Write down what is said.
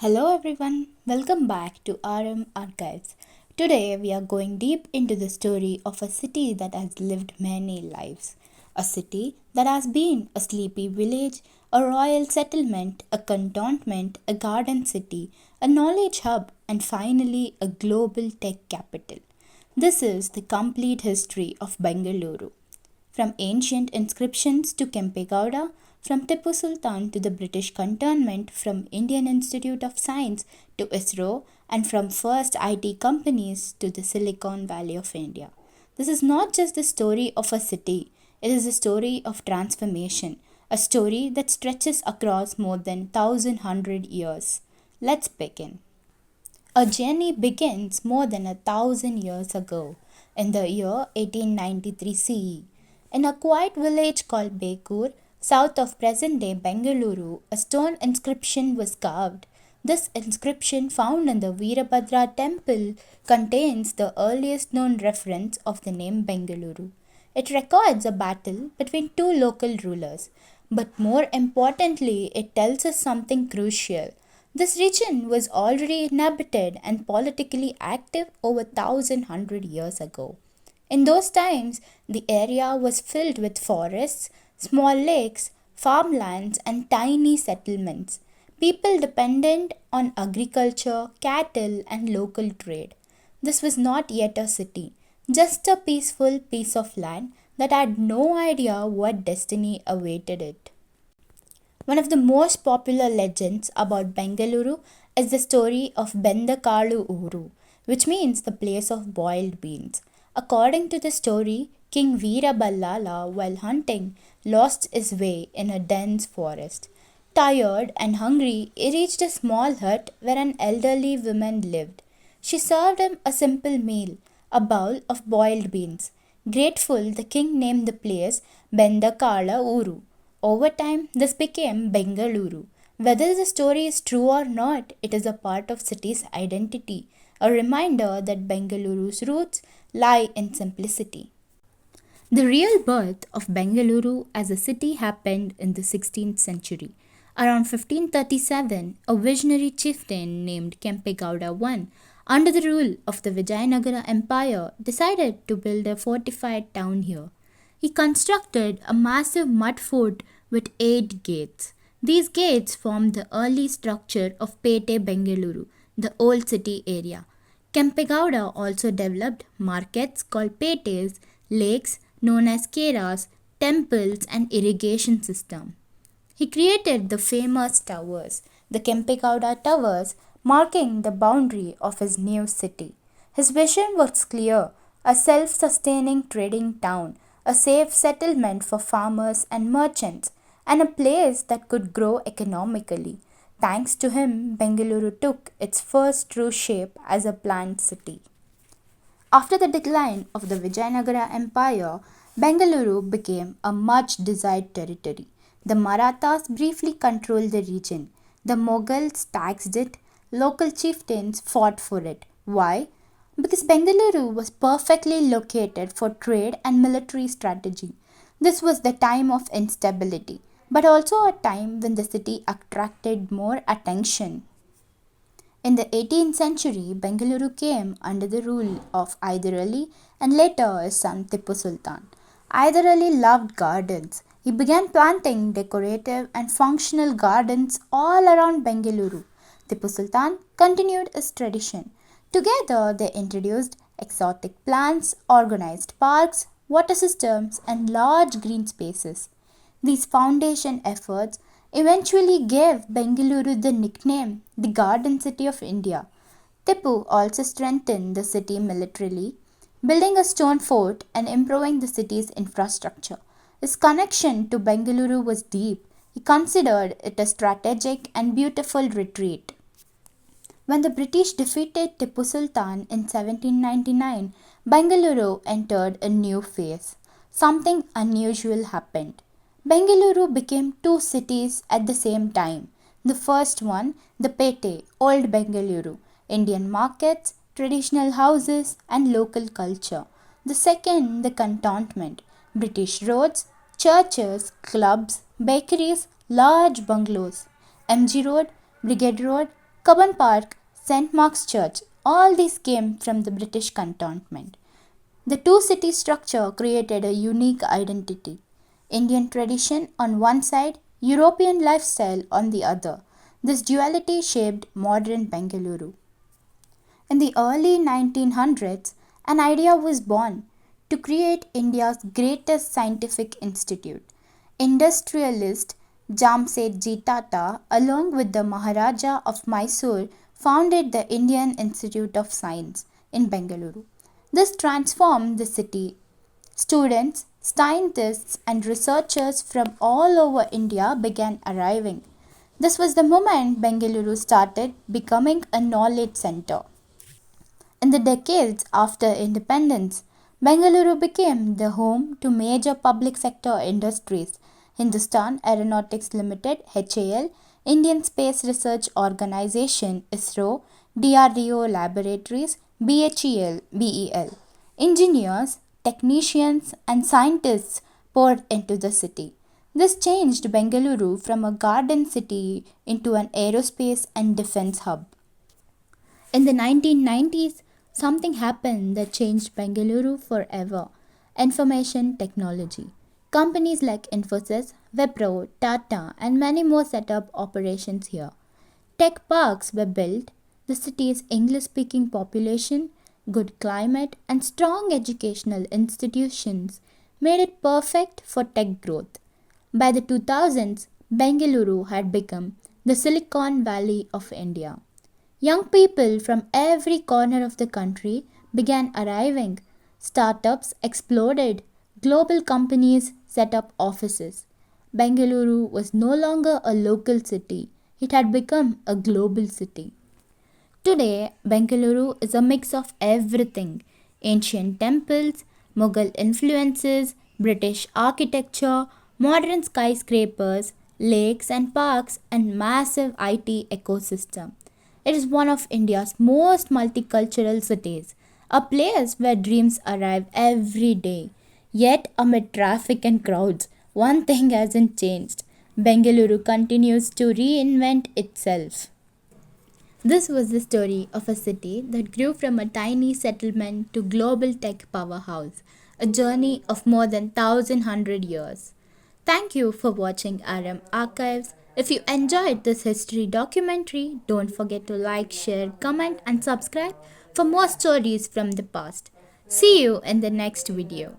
Hello everyone, welcome back to Aarambh Archives. Today we are going deep into the story of a city that has lived many lives. A city that has been a sleepy village, a royal settlement, a cantonment, a garden city, a knowledge hub, and finally a global tech capital. This is the complete history of Bengaluru. From ancient inscriptions to Kempegowda, from Tipu Sultan to the British Cantonment, from Indian Institute of Science to ISRO, and from first IT companies to the Silicon Valley of India. This is not just the story of a city, it is a story of transformation, a story that stretches across more than 1100 years. Let's begin. Our journey begins more than 1,000 years ago, in the year 1893 CE. In a quiet village called Begur, south of present-day Bengaluru, a stone inscription was carved. This inscription, found in the Veerabhadra temple, contains the earliest known reference of the name Bengaluru. It records a battle between two local rulers, but more importantly, it tells us something crucial. This region was already inhabited and politically active over 1100 years ago. In those times, the area was filled with forests, small lakes, farmlands, and tiny settlements. People depended on agriculture, cattle, and local trade. This was not yet a city, just a peaceful piece of land that had no idea what destiny awaited it. One of the most popular legends about Bengaluru is the story of Bendhakalu Ooru, which means the place of boiled beans. According to the story, King Veeraballala, while hunting, lost his way in a dense forest. Tired and hungry, he reached a small hut where an elderly woman lived. She served him a simple meal, a bowl of boiled beans. Grateful, the king named the place Bendhakalu Ooru. Over time, this became Bengaluru. Whether the story is true or not, it is a part of city's identity, a reminder that Bengaluru's roots lie in simplicity. The real birth of Bengaluru as a city happened in the 16th century. Around 1537, a visionary chieftain named Kempegowda I, under the rule of the Vijayanagara Empire, decided to build a fortified town here. He constructed a massive mud fort with 8 gates. These gates formed the early structure of Pete Bengaluru, the old city area. Kempegowda also developed markets called petes, lakes known as keras, temples, and irrigation system. He created the famous towers, the Kempegowda Towers, marking the boundary of his new city. His vision was clear: a self-sustaining trading town, a safe settlement for farmers and merchants, and a place that could grow economically. Thanks to him, Bengaluru took its first true shape as a planned city. After the decline of the Vijayanagara Empire, Bengaluru became a much desired territory. The Marathas briefly controlled the region. The Mughals taxed it. Local chieftains fought for it. Why? Because Bengaluru was perfectly located for trade and military strategy. This was the time of instability, but also a time when the city attracted more attention. In the 18th century, Bengaluru came under the rule of Hyder and later his son Tipu Sultan. Hyder loved gardens. He began planting decorative and functional gardens all around Bengaluru. Tipu Sultan continued his tradition. Together, they introduced exotic plants, organized parks, water systems, and large green spaces. These foundation efforts eventually gave Bengaluru the nickname the Garden City of India. Tipu also strengthened the city militarily, building a stone fort and improving the city's infrastructure. His connection to Bengaluru was deep. He considered it a strategic and beautiful retreat. When the British defeated Tipu Sultan in 1799, Bengaluru entered a new phase. Something unusual happened. Bengaluru became two cities at the same time. The first one, the Pete, Old Bengaluru, Indian markets, traditional houses, and local culture. The second, the Cantonment, British roads, churches, clubs, bakeries, large bungalows. MG Road, Brigade Road, Cubbon Park, St. Mark's Church, all these came from the British cantonment. The two city structure created a unique identity. Indian tradition on one side, European lifestyle on the other. This duality shaped modern Bengaluru. In the early 1900s, an idea was born to create India's greatest scientific institute. Industrialist Jamsetji Tata, along with the Maharaja of Mysore, founded the Indian Institute of Science in Bengaluru. This transformed the city. Students, scientists, and researchers from all over India began arriving. This was the moment Bengaluru started becoming a knowledge center. In the decades after independence, Bengaluru became the home to major public sector industries: Hindustan Aeronautics Limited (HAL), Indian Space Research Organisation (ISRO), DRDO Laboratories (BHEL). Engineers, technicians, and scientists poured into the city. This changed Bengaluru from a garden city into an aerospace and defense hub. In the 1990s, something happened that changed Bengaluru forever: information technology. Companies like Infosys, Wipro, Tata, and many more set up operations here. Tech parks were built. The city's English speaking population, good climate, and strong educational institutions made it perfect for tech growth. By the 2000s, Bengaluru had become the Silicon Valley of India. Young people from every corner of the country began arriving. Startups exploded. Global companies set up offices. Bengaluru was no longer a local city, it had become a global city. Today, Bengaluru is a mix of everything: ancient temples, Mughal influences, British architecture, modern skyscrapers, lakes and parks, and massive IT ecosystem. It is one of India's most multicultural cities, a place where dreams arrive every day. Yet, amid traffic and crowds, one thing hasn't changed: Bengaluru continues to reinvent itself. This was the story of a city that grew from a tiny settlement to global tech powerhouse, a journey of more than 1100 years. Thank you for watching Aarambh Archives. If you enjoyed this history documentary, don't forget to like, share, comment, and subscribe for more stories from the past. See you in the next video.